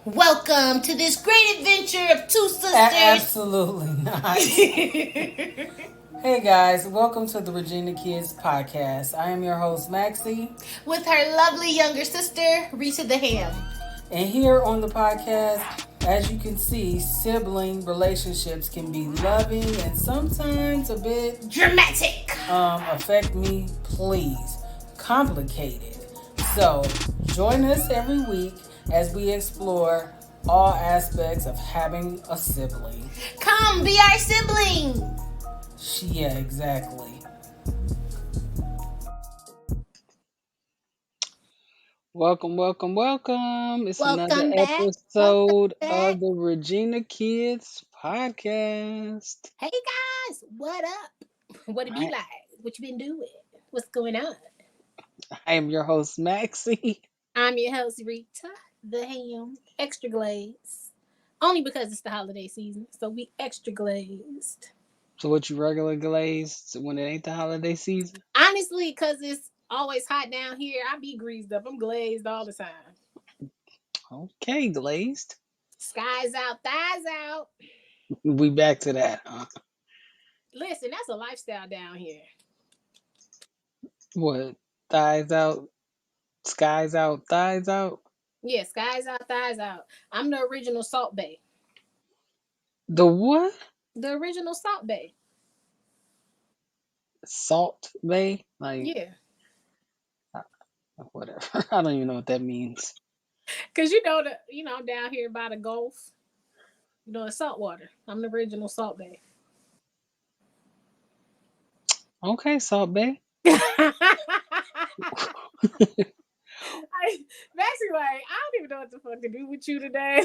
Welcome to this great adventure of two sisters. Absolutely not. Hey guys, welcome to the Regina Kids podcast. I am your host Maxie, With her lovely younger sister, Rita the H.A.M. and here on the podcast, as you can see, sibling relationships can be loving and sometimes a bit Dramatic. affect me, please, complicated. So join us every week as we explore all aspects of having a sibling. Come be our sibling. Yeah, exactly. Welcome, welcome, welcome. It's another Welcome back. Welcome episode back. of the Regina Kids podcast. Hey guys, what up? What it be I, like? What you been doing? What's going on? I am your host, Maxie. I'm your host, Rita the H.A.M. Extra glazed. Only because it's the holiday season, so we extra glazed. So, what you regular glazed when it ain't the holiday season? Honestly, because it's always hot down here, I be greased up. I'm glazed all the time. Okay, glazed. Skies out, thighs out. We back to that. Listen, that's a lifestyle down here. What? Thighs out, skies out, thighs out? Yeah, skies out, thighs out. I'm the original Salt Bay. The what? The original Salt Bay. Salt Bay? Like, Yeah. whatever. I don't even know what that means. Cause down here by the Gulf, it's salt water. I'm the original Salt Bay. Okay, Salt Bay. Basically, like, I don't even know what the fuck to do with you today.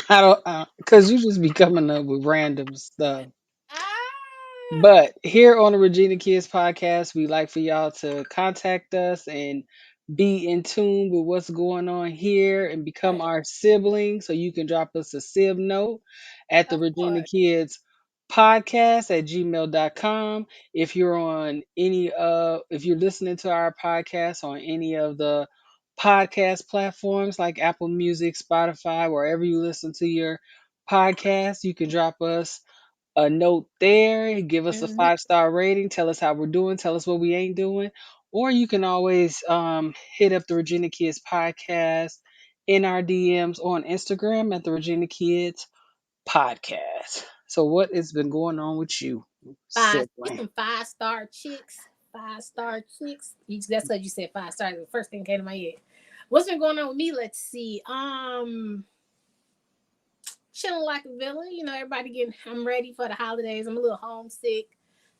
I don't, because you just be coming up with random stuff. Ah, But here on the Regina Kids podcast, we like for y'all to contact us and be in tune with what's going on here and become right. our sibling. So you can drop us a sib note at the Of Regina course. Kids podcast at gmail.com. If you're on any if you're listening to our podcast on any of the podcast platforms like Apple Music, Spotify, wherever you listen to your podcast, you can drop us a note there, give us a Hmm. 5-star rating, tell us how we're doing, tell us what we ain't doing. Or you can always hit up the Regina Kids podcast in our DMs on Instagram at the Regina Kids podcast. So what has been going on with you, Get sibling? some 5-star chicks. 5-star chicks. That's what you said. 5 stars. The first thing came to my head. What's been going on with me? Let's see. Chilling like a villain. Everybody getting. I'm ready for the holidays. I'm a little homesick.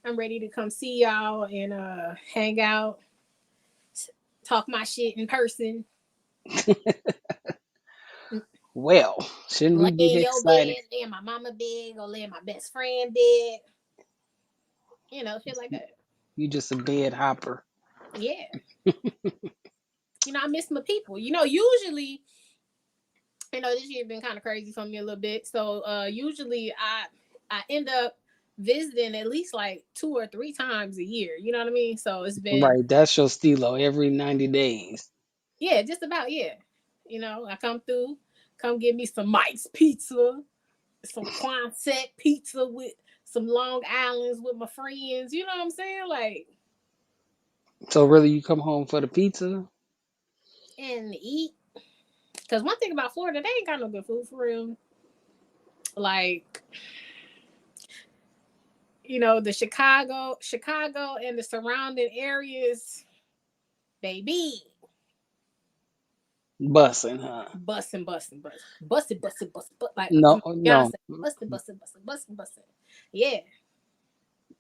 I'm ready to come see y'all and hang out, talk my shit in person, Well, shouldn't we lay get in your excited? bed, lay in my mama bed, or lay in my best friend bed. Shit like that. You just a bed hopper. Yeah. I miss my people. Usually, this year been kind of crazy for me a little bit. So usually I end up visiting at least like 2 or 3 times a year. You know what I mean? So it's been, Right, that's your stilo every 90 days. yeah, just about, yeah. I come through, come get me some Mike's pizza, some Quonset pizza with some Long Islands with my friends. You know what I'm saying? Like, So really you come home for the pizza? and eat. Because one thing about Florida, they ain't got no good food for real. Like, the Chicago and the surrounding areas, baby, Bussing, huh? bussin', bussin', bussin', bussin', bussin', bussin', like No, no. Beyonce, bussin', bussin', bussin', bussin', bussin'. Yeah,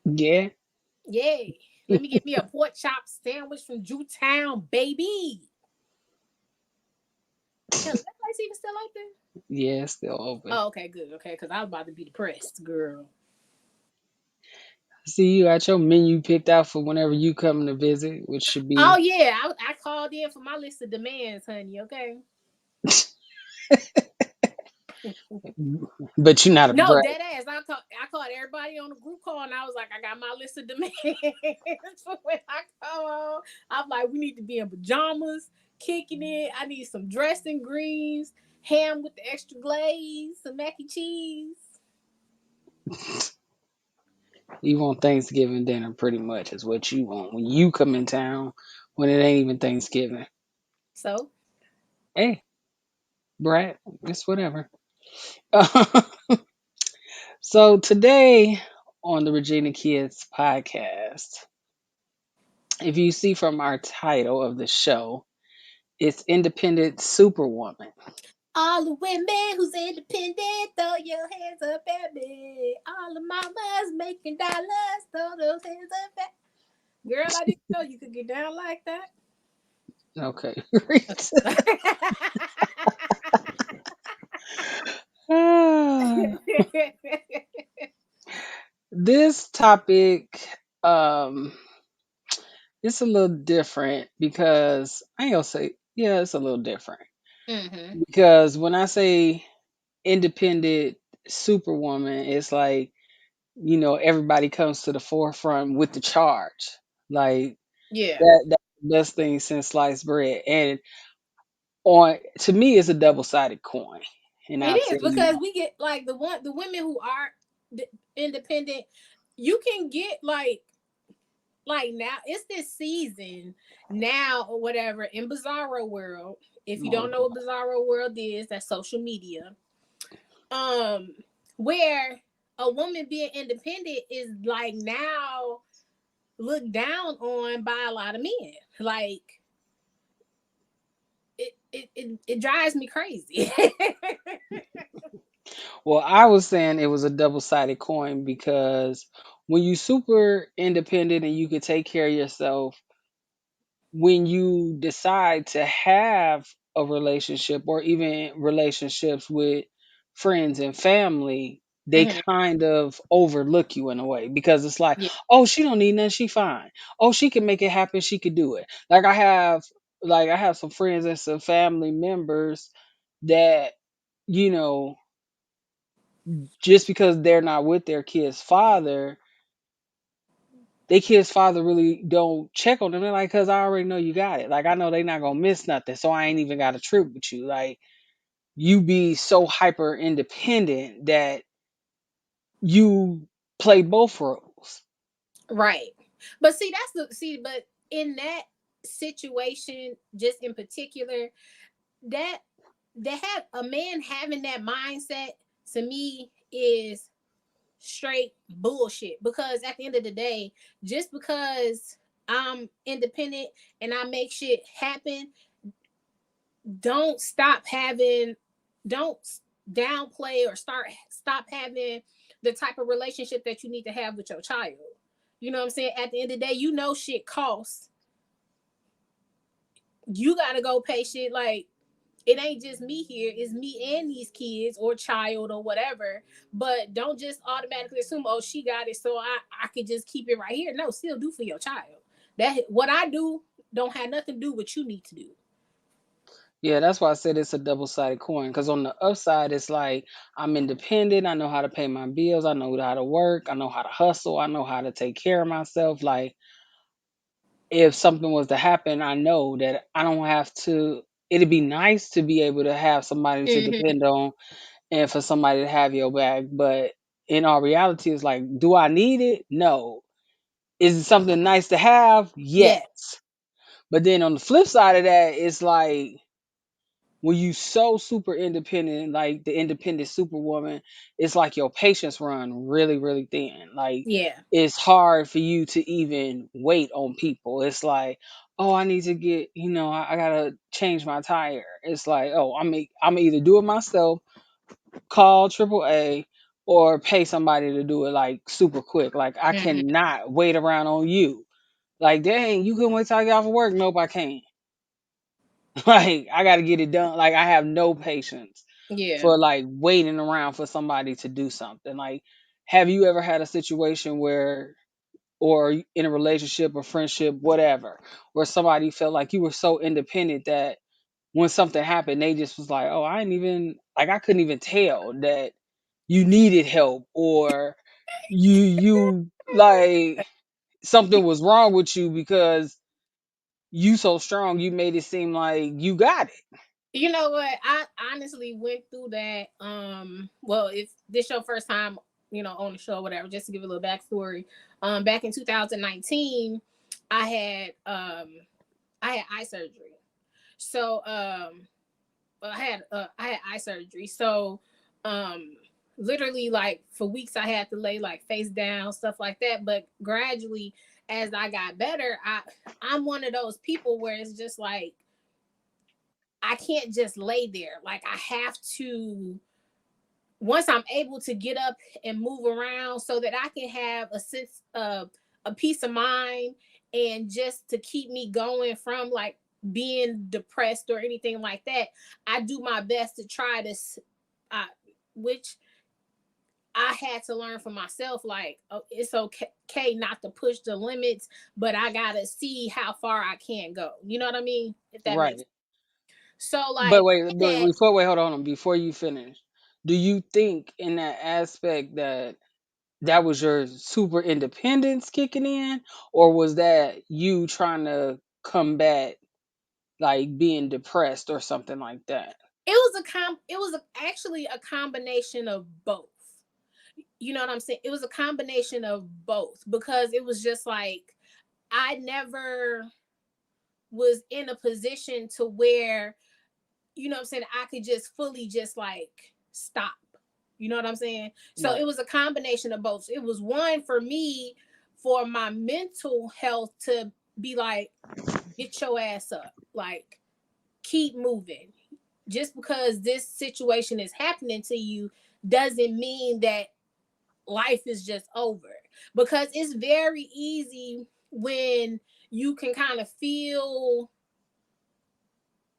Yeah. yay. Let me get me a pork chop sandwich from Jewtown, baby. Hell, is that place even still out there? Yeah, it's still open. Oh, okay, good. Okay, because I was about to be depressed, girl. See, you got your menu picked out for whenever you come to visit, which should Oh be. yeah, I called in for my list of demands, honey. Okay. But you're not a No, brat. dead ass. I called everybody on the group call, and I was like, I got my list of demands for when I come I'm like, we need to be in pajamas, kicking it. I need some dressing greens. ham with the extra glaze, some mac and cheese. You want Thanksgiving dinner pretty much is what you want when you come in town when it ain't even Thanksgiving. So, Hey, Brad, it's whatever. So today on the Regina Kids podcast, if you see from our title of the show, it's Independent Superwoman. all the women who's independent, throw your hands up at me. All the mamas making dollars, throw those hands up at girl. I didn't know you could get down like that. Okay, great. Ah, this topic, um, it's a little different because I ain't gonna say, yeah, it's a little different hmm because when I say independent superwoman, it's like, everybody comes to the forefront with the charge. Like Yeah, that's the best thing since sliced bread. And on to me it's a double sided coin. And it I'll tell is you because we get like the women who are independent. You can get like now it's this season now or whatever in Bizarro World. If you oh don't know what God. Bizarro World is, that's social media. Um, where a woman being independent is like now looked down on by a lot of men. Like it drives me crazy. Well, I was saying it was a double sided coin because when you super independent and you can take care of yourself, when you decide to have a relationship or even relationships with friends and family, they hmm kind of overlook you in a way because it's like, Yeah. oh, she don't need nothing, she fine. Oh, she can make it happen, she could do it. Like I have some friends and some family members that, you know, just because they're not with their kid's father, they kid's father really don't check on them. They're like, cause I already know you got it. Like I know they not gonna miss nothing, so I ain't even got a trip with you. Like you be so hyper independent that you play both roles. Right. But see, but in that situation, just in particular, that have a man having that mindset to me is straight bullshit. Because at the end of the day, just because I'm independent and I make shit happen, don't stop having, don't downplay or stop having the type of relationship that you need to have with your child. You know what I'm saying? At the end of the day, you know shit costs. You gotta go pay shit. Like it ain't just me here, it's me and these kids or child or whatever. But don't just automatically assume, oh, she got it, so I could just keep it right here. No, still do for your child. That what I do don't have nothing to do with what you need to do. Yeah, that's why I said it's a double sided coin. Because on the upside, it's like I'm independent. I know how to pay my bills. I know how to work. I know how to hustle. I know how to take care of myself. Like if something was to happen, I know that I don't have to. It'd be nice to be able to have somebody to Mm-hmm. depend on and for somebody to have your back. But in all reality, it's like, do I need it? No. Is it something nice to have? Yeah, Yes. But then on the flip side of that, it's like when you so super independent, like the independent superwoman, it's like your patience run really, really thin. Like yeah. it's hard for you to even wait on people. It's like, oh, I need to get, I gotta change my tire. It's like, oh, I'm either do it myself, call AAA, or pay somebody to do it like super quick. Like I Mm-hmm. cannot wait around on you. Like, dang, you can wait till I get off of work. Nope, I can't. Like I gotta get it done. Like I have no patience Yeah. for like waiting around for somebody to do something. Like, have you ever had a situation where, or in a relationship or friendship, whatever, where somebody felt like you were so independent that when something happened, they just was like, oh, I didn't even, like, I couldn't even tell that you needed help or you like something was wrong with you because you so strong, you made it seem like you got it. You know what? I honestly went through that. Well, if this your first time, on the show, or whatever, just to give a little backstory. Back in 2019, I had I had eye surgery. So I had eye surgery. So um literally like for weeks I had to lay like face down, stuff like that. But gradually, as I got better, I'm one of those people where it's just like I can't just lay there. Like I have to, once I'm able to get up and move around so that I can have a sense of a peace of mind, and just to keep me going from like being depressed or anything like that, I do my best to try to, uh, which I had to learn for myself. Like, oh, it's okay not to push the limits, but I gotta see how far I can go. You know what I mean? If that makes Right. sense. So, But like, wait, in but that, hold on, before you finish, do you think in that aspect that was your super independence kicking in, or was that you trying to combat like being depressed or something like that? it was actually a combination of both. You know what I'm saying? It was a combination of both, because it was just like I never was in a position to where, you know what I'm saying, I could just fully just like stop. You know what I'm saying? So it Right. was a combination of both. It was one for me, for my mental health, to be like, get your ass up. Like, keep moving. Just because this situation is happening to you doesn't mean that life is just over. Because it's very easy when you can kind of feel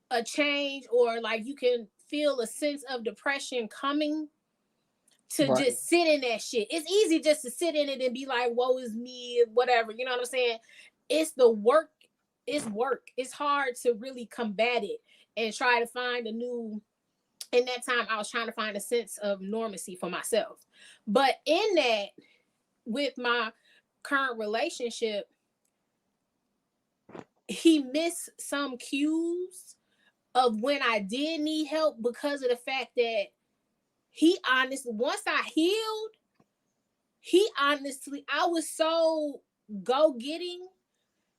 a change, or like you can feel a sense of depression coming, to Right. just sit in that shit. It's easy just to sit in it and be like, woe is me, whatever. You know what I'm saying? It's the work. It's work. It's hard to really combat it and try to find a new. In that time, I was trying to find a sense of normacy for myself. But in that, with my current relationship, he missed some cues of when I did need help, because of the fact that he honestly, once I healed, he honestly, I was so go getting,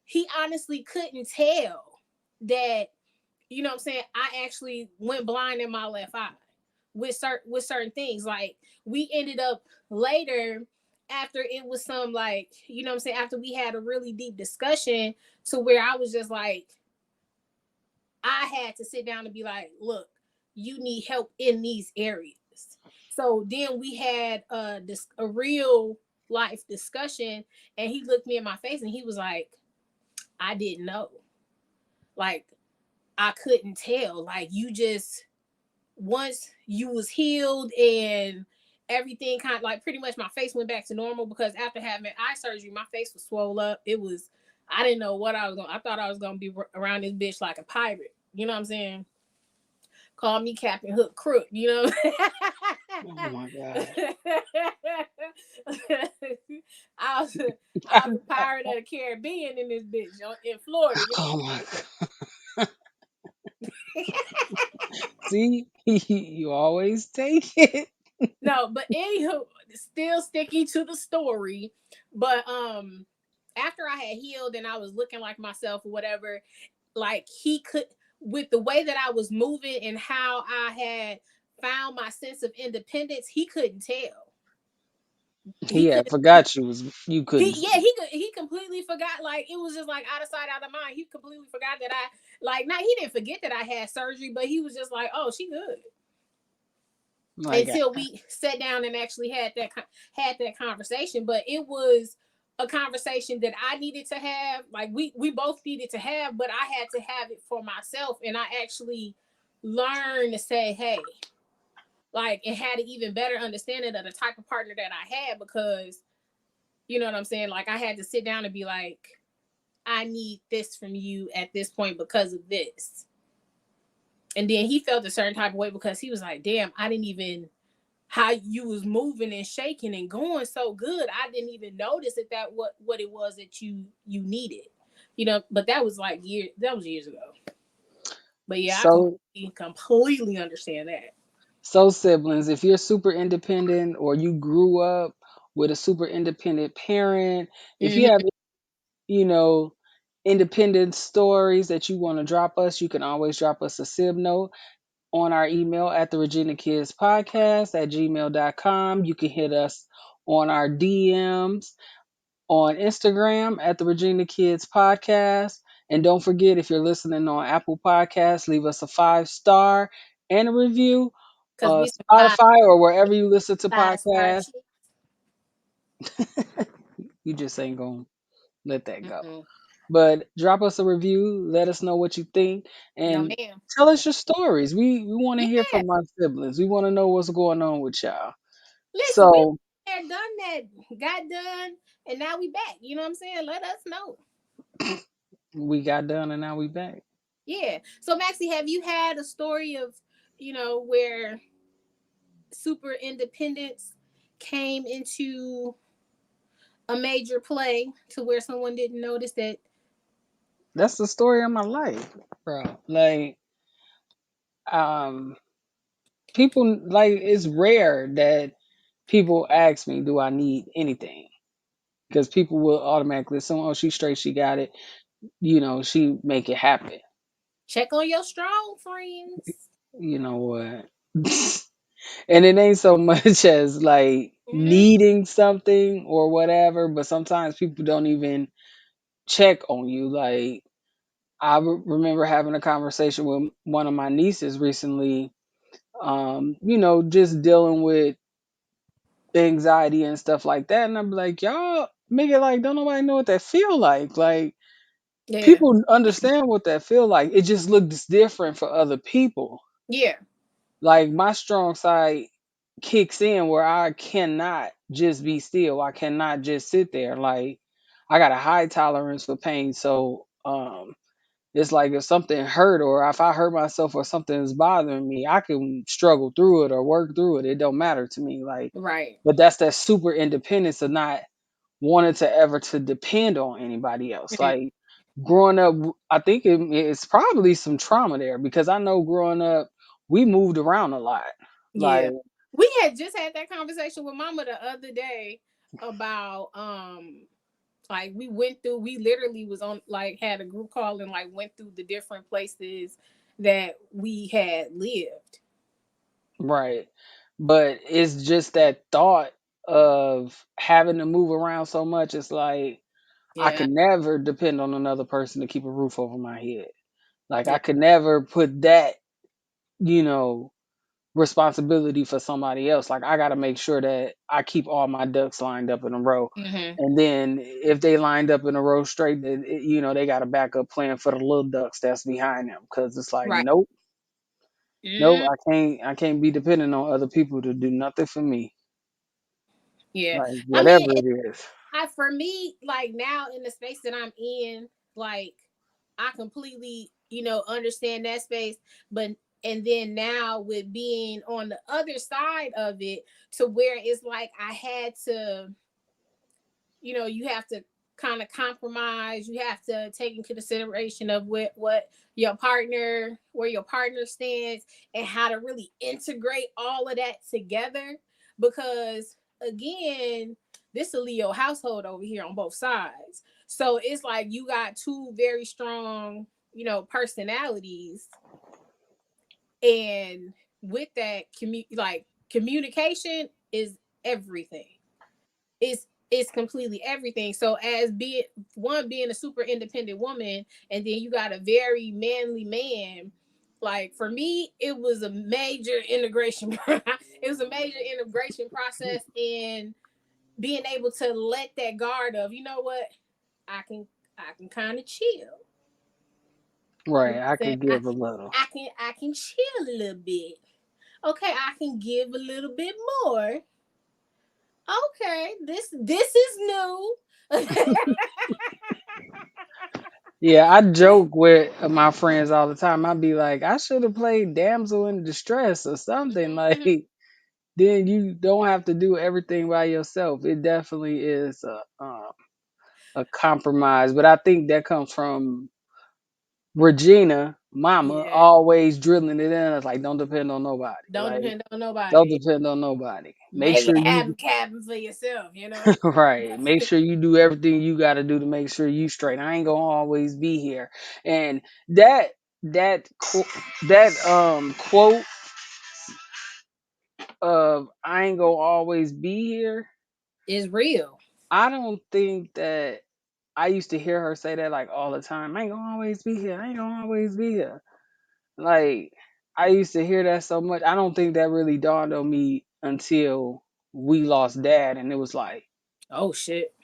he honestly couldn't tell that, you know what I'm saying, I actually went blind in my left eye with certain things. Like, we ended up later, after it was some, like, you know what I'm saying, after we had a really deep discussion, to where I was just like, I had to sit down and be like, look, you need help in these areas. So then we had a real life discussion, and he looked me in my face and he was like, I didn't know. Like, I couldn't tell. Like, you just, once you was healed and everything, kind of like, pretty much my face went back to normal, because after having eye surgery, my face was swole up. It was, I didn't know what I was going to, I thought I was going to be around this bitch like a pirate. You know what I'm saying? Call me Captain Hook Crook, you know? Oh my god. I was I was a pirate of the Caribbean in this bitch, in Florida, you Oh my god. See, you always take it. know? No, but anywho, still sticking to the story. But after I had healed and I was looking like myself or whatever, like, he could, with the way that I was moving and how I had found my sense of independence, he couldn't tell. He He had couldn't. forgot you He couldn't Yeah, see. he completely forgot. Like, it was just like out of sight, out of mind. He completely forgot that I, like, not, he didn't forget that I had surgery, but he was just like, oh, she good. Like Until we sat down and actually had that conversation. But it was a conversation that I needed to have. Like, we both needed to have, but I had to have it for myself, and I actually learned to say, hey, like, and had an even better understanding of the type of partner that I had, because, you know what I'm saying? Like, I had to sit down and be like, I need this from you at this point because of this. And then he felt a certain type of way, because he was like, damn, I didn't even, how you was moving and shaking and going so good, I didn't even notice that what it was that you needed. You know, but that was like years ago. But yeah, I So completely understand that. so siblings, if you're super independent or you grew up with a super independent parent, if you have, Hmm. you know, independent stories that you want to drop us, you can always drop us a sib note on our email at the Regina Kids Podcast at gmail.com. You can hit us on our DMs on Instagram at the Regina Kids Podcast. And don't forget, if you're listening on Apple Podcasts, leave us a 5 star and a review. Cause we some Spotify or wherever you listen to five star podcasts. shit. You just ain't gonna let that go. Mm-mm. But drop us a review, let us know what you think, No, and ma'am. tell us your stories. We want to hear Yeah. from our siblings. We want to know what's going on with y'all. Listen, we So there done that, got done, and now we back. You know what I'm saying? Let us know. we got done and now we back. Yeah. So Maxie, have you had a story of, where super independence came into a major play to where someone didn't notice that? That's the story of my life, bro. Like, um, people like it's rare that people ask me, "Do I need anything?" Because people will automatically assume, "Oh, she's straight. She got it. She make it happen." Check on your strong friends. You know what? And it ain't so much as like Hmm. needing something or whatever, but sometimes people don't even check on you. Like, remember having a conversation with one of my nieces recently, just dealing with anxiety and stuff like that. And I'm like, y'all make it like, don't nobody know what that feel like. Like, Yeah. people understand what that feel like. It just looks different for other people. Yeah. Like, my strong side kicks in where I cannot just be still. I cannot just sit there. Like, I got a high tolerance for pain. So it's like if something hurt or if I hurt myself or something is bothering me, I can struggle through it or work through it. It don't matter to me. Like, Right. but that's that super independence of not wanting to ever to depend on anybody else. Mhm. Like, growing up, I think it's probably some trauma there because I know growing up we moved around a lot. Like, Yeah. We had just had that conversation with Mama the other day about like we literally was on, like, had a group call and like went through the different places that we had lived. right. But it's just that thought of having to move around so much. It's like I Yeah. could never depend on another person to keep a roof over my head. Like, Yeah. I could never put that, you know, responsibility for somebody else. Like, I got to make sure that I keep all my ducks lined up in a row. Hmm. And then if they lined up in a row straight, then they got a backup plan for the little ducks that's behind them. Because it's like, Right. nope, nope, Mm. I can't be dependent on other people to do nothing for me. Yeah. Like, I mean, whatever it is. for me, like, now in the space that I'm in, like, I completely, understand that space. But and then now with being on the other side of it, to where it's like I had to, you have to kind of compromise. You have to take into consideration of what your partner, where your partner stands, and how to really integrate all of that together. Because again, this is a Leo household over here on both sides. So it's like you got two very strong, personalities, and with that, communication is everything. It's completely everything. So as being a super independent woman, and then you got a very manly man, like, for me, it was a major integration. It was a major integration process in being able to let that guard of, you know what, I can kind of chill. You know Right. what I I'm saying? could give a little. I can chill a little bit. Okay, I can give a little bit more. Okay, this is new. Yeah, I joke with my friends all the time. I'd be like, I should have played damsel in distress or something. Like, Mhm. then you don't have to do everything by yourself. It definitely is a compromise, but I think that comes from Regina, mama, Yeah. always drilling it in us like, don't depend on nobody. Don't Like, depend on don't nobody. depend on nobody. Make Make sure it you happen, cabin for yourself, you know? right. Make sure you do everything you got to do to make sure you straight. I ain't gonna always be here. And that that qu- that quote of I ain't gonna always be here. It's real. I don't think that I used to hear her say that like all the time. I ain't gonna always be here. I ain't gonna always be here. Like I used to hear that so much. I don't think that really dawned on me until we lost dad, and it was like, Oh shit.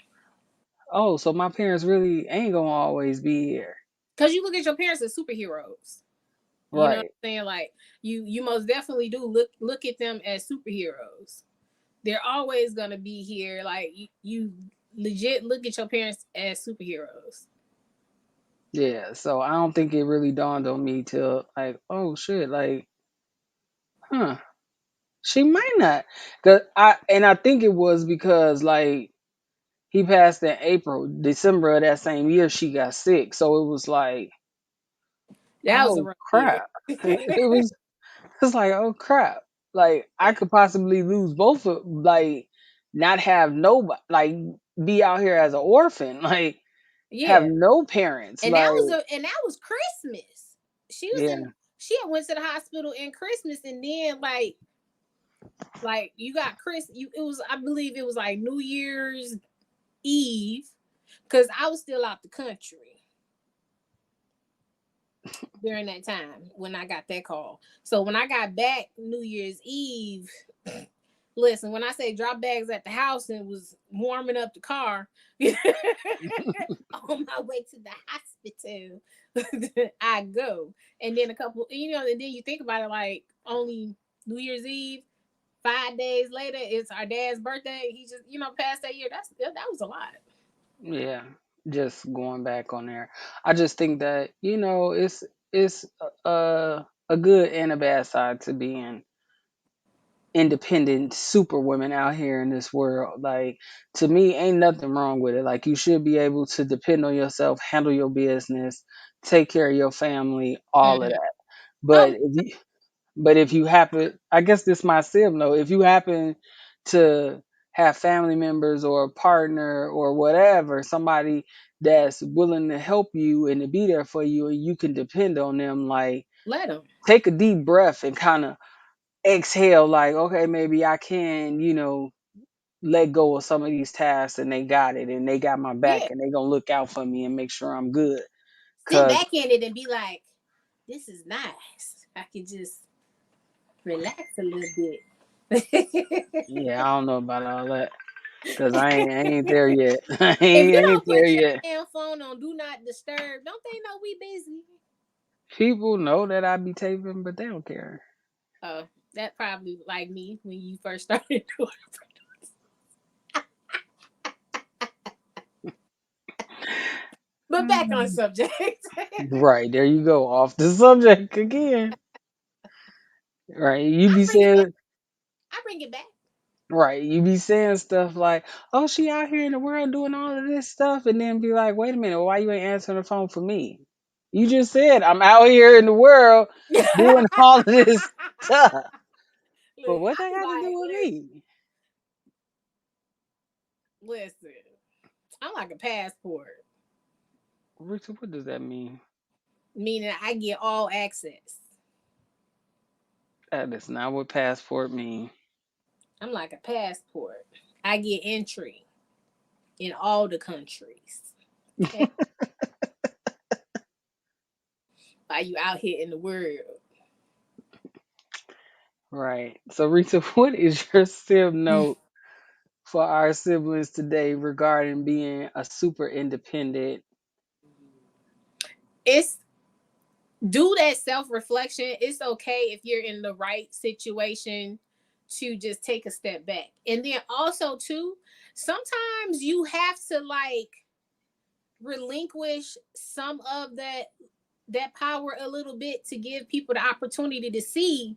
oh, so my parents really ain't gonna always be here. Cause you look at your parents as superheroes. You know what Right. I'm saying? Like you most definitely do look at them as superheroes. They're always gonna be here. Like you legit look at your parents as superheroes. Yeah. So I don't think it really dawned on me till like, oh shit, like, huh. She might not. I think it was because like he passed in April, December of that same year she got sick. So it was like, That was a oh rough year. crap. It was it's like, oh crap. Like I Yeah. could possibly lose both of like not have nobody like be out here as an orphan, like have Yeah. no parents. Like And that was Christmas. She was in yeah. she had went to the hospital in Christmas and then like you got it was I believe it was like New Year's Eve because I was still out the country during that time when I got that call. So when I got back New Year's Eve, listen, when I say drop bags at the house and was warming up the car on my way to the hospital, I go. And then a couple, and then you think about it like only New Year's Eve, 5 days later, it's our dad's birthday. He just, passed that year. That was a lot. Yeah. Just going back on there. I just think that, it's a good and a bad side to being independent super women out here in this world. Like to me, ain't nothing wrong with it. Like you should be able to depend on yourself, handle your business, take care of your family, all of Mm-hmm. that. Oh, But if you happen, I guess this might still know, if you happen to have family members or a partner or whatever, somebody that's willing to help you and to be there for you and you can depend on them, like let him. take a deep breath and kind of exhale, like, okay, maybe I can, let go of some of these tasks and they got it and they got my Yeah. back and they gonna look out for me and make sure I'm good. Sit Cause back in it and be like, this is nice. I can just relax a little bit. yeah, I don't know about all that. Cause I ain't there yet. I If ain't, you I ain't don't there put your yet. damn phone on do not disturb, don't they know we busy? People know that I be taping, but they don't care. Oh, that probably like me when you first started doing it. But back on subject. Right, there you go. Off the subject again. Right. You I be bring it back. saying I bring it back. right. You be saying stuff like, oh, she out here in the world doing all of this stuff, and then be like, wait a minute, why you ain't answering the phone for me? You just said I'm out here in the world Look, doing all of this stuff. But what I that be got to do like, with me? listen, I'm like a passport, Richard, what does that mean? meaning I get all access. That is not what passport mean. I'm like a passport. I get entry in all the countries. Okay, while you out here in the world. Right. So, Rita, what is your sib note for our siblings today regarding being a super independent? It's do that self reflection. It's okay if you're in the right situation to just take a step back. And then also too, sometimes you have to like relinquish some of that power a little bit to give people the opportunity to see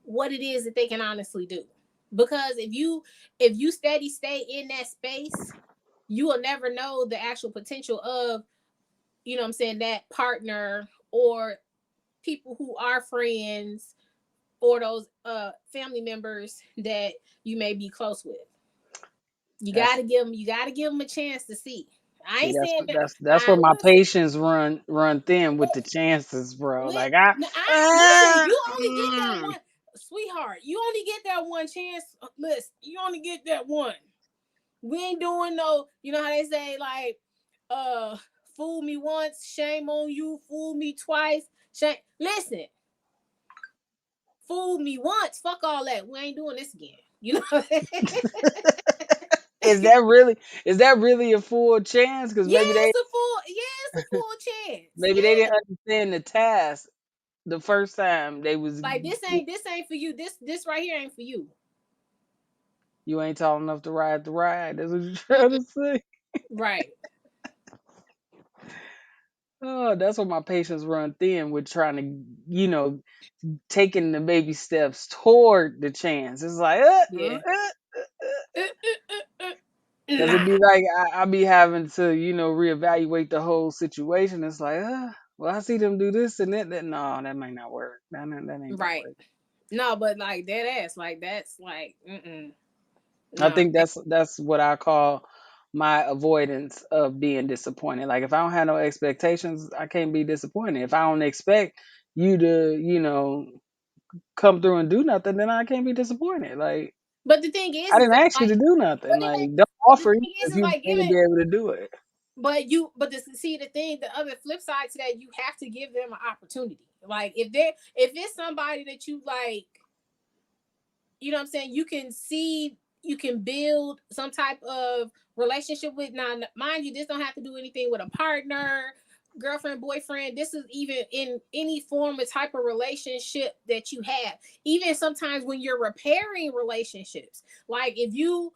what it is that they can honestly do. Because if you steady stay in that space, you will never know the actual potential of, you know what I'm saying, that partner or people who are friends, or those family members that you may be close with. That's You gotta give them a chance to see. I see, ain't that's saying that. that's I where my listen. patience run thin with the chances, bro. Li- Like I, I listen. You only get that one, sweetheart. You only get that one chance. Listen, you only get that one. We ain't doing no. You know how they say like, uh, fool me once, shame on you. Fool me twice, shame. Listen, fool me once. Fuck all that. We ain't doing this again. You know. is that really a full chance? Because Yeah, it's a full. Yeah, it's a full chance. maybe they Yeah, didn't understand the task the first time they was. like this ain't for you. This right here ain't for you. You ain't tall enough to ride the ride. That's what you're trying Mm-mm. to say. Right. Oh, that's what my patience run thin with trying to, taking the baby steps toward the chance. It's like, Yeah. Uh, because it'd Nah. be like I be having to, reevaluate the whole situation. It's like, well, I see them do this and that. No, that might not work. That ain't gonna Right. work. No, but like dead ass, like that's like, mm-mm. I No. think that's what I call my avoidance of being disappointed. Like if I don't have no expectations, I can't be disappointed. If I don't expect you to, come through and do nothing, then I can't be disappointed. Like But the thing I is didn't that ask you like, to do but nothing. it Like ain't. don't But the offer thing if is you like ain't gonna giving. be able to do it. But see the thing, the other flip side to that, you have to give them an opportunity. Like if it's somebody that you like, you know what I'm saying, you can see, you can build some type of relationship with. Now mind you, this don't have to do anything with a partner, girlfriend, boyfriend. This is even in any form of type of relationship that you have. Even sometimes when you're repairing relationships, like if you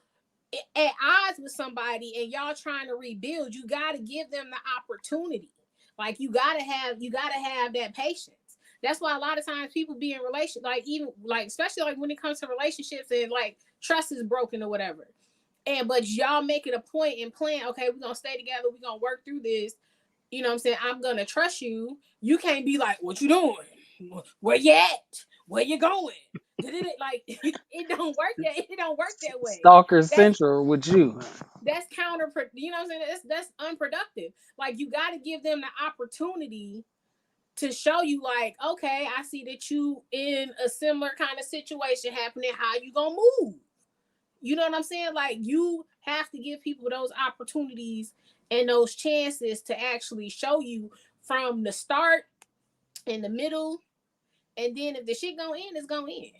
at odds with somebody and y'all trying to rebuild, you got to give them the opportunity. Like you got to have that patience. That's why a lot of times people be in relation, like even like especially like when it comes to relationships and like trust is broken or whatever. And but y'all make it a point and plan, okay, we're gonna stay together, we're gonna work through this. You know what I'm saying? I'm gonna trust you. You can't be like, what you doing? Where you at? Where you going? Like it don't work that, it don't work that way. Stalker That's Central with you. counter, you know what I'm saying? That's unproductive. Like you got to give them the opportunity to show you, like, okay, I see that you in a similar kind of situation happening. How you gonna move? You know what I'm saying? Like you have to give people those opportunities and those chances to actually show you from the start, in the middle, and then if the shit gonna end, it's gonna end.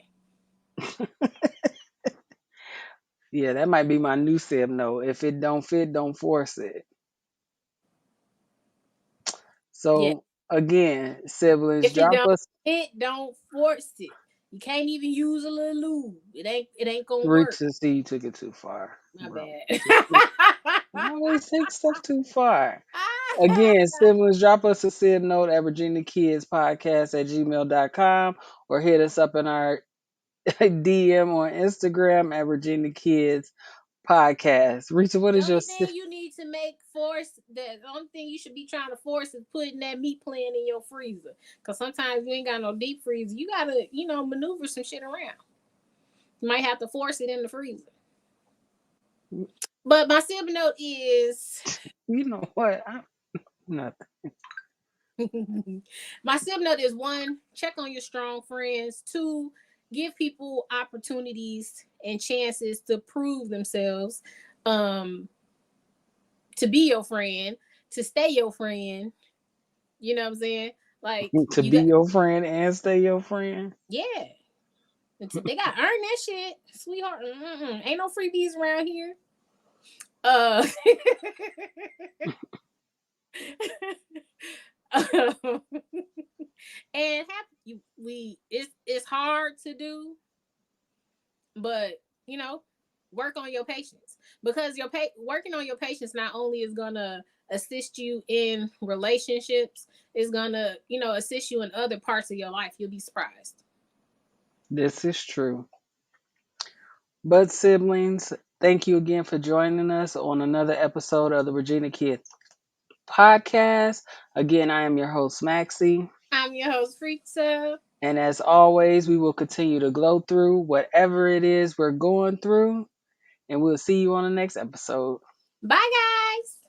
Yeah, that might be my new sib note. If it don't fit, don't force it. Yeah. So again, siblings, If it drop don't us. fit, don't force it. You can't even use a little lube. It ain't gonna Reach work. to see you took it too far, My bro. bad. You always take stuff too far. Again, siblings, drop us a sib note at Virginia Kids Podcast at gmail.com or hit us up in our DM on Instagram at Virginia Kids Podcast. Rita, what The is your only thing you need to make force, the only thing you should be trying to force is putting that meat plan in your freezer. Cause sometimes you ain't got no deep freezer. You gotta, maneuver some shit around. You might have to force it in the freezer. But my sibling note is you know what? Nothing. my sibling note is one, check on your strong friends. Two, give people opportunities and chances to prove themselves. Um, to be your friend, to stay your friend. You know what I'm saying? Like To you be got, your friend and stay your friend. yeah. They got to earn that shit, sweetheart. Mm-mm. Ain't no freebies around here. Uh, and have you we it's hard to do, but work on your patience, because working on your patience not only is gonna assist you in relationships, it's gonna assist you in other parts of your life. You'll be surprised. This is true. But siblings, thank you again for joining us on another episode of the Regina Kids podcast. Again, I am your host, Maxie. I'm your host, Rita. And as always, we will continue to glow through whatever it is we're going through. And we'll see you on the next episode. Bye, guys.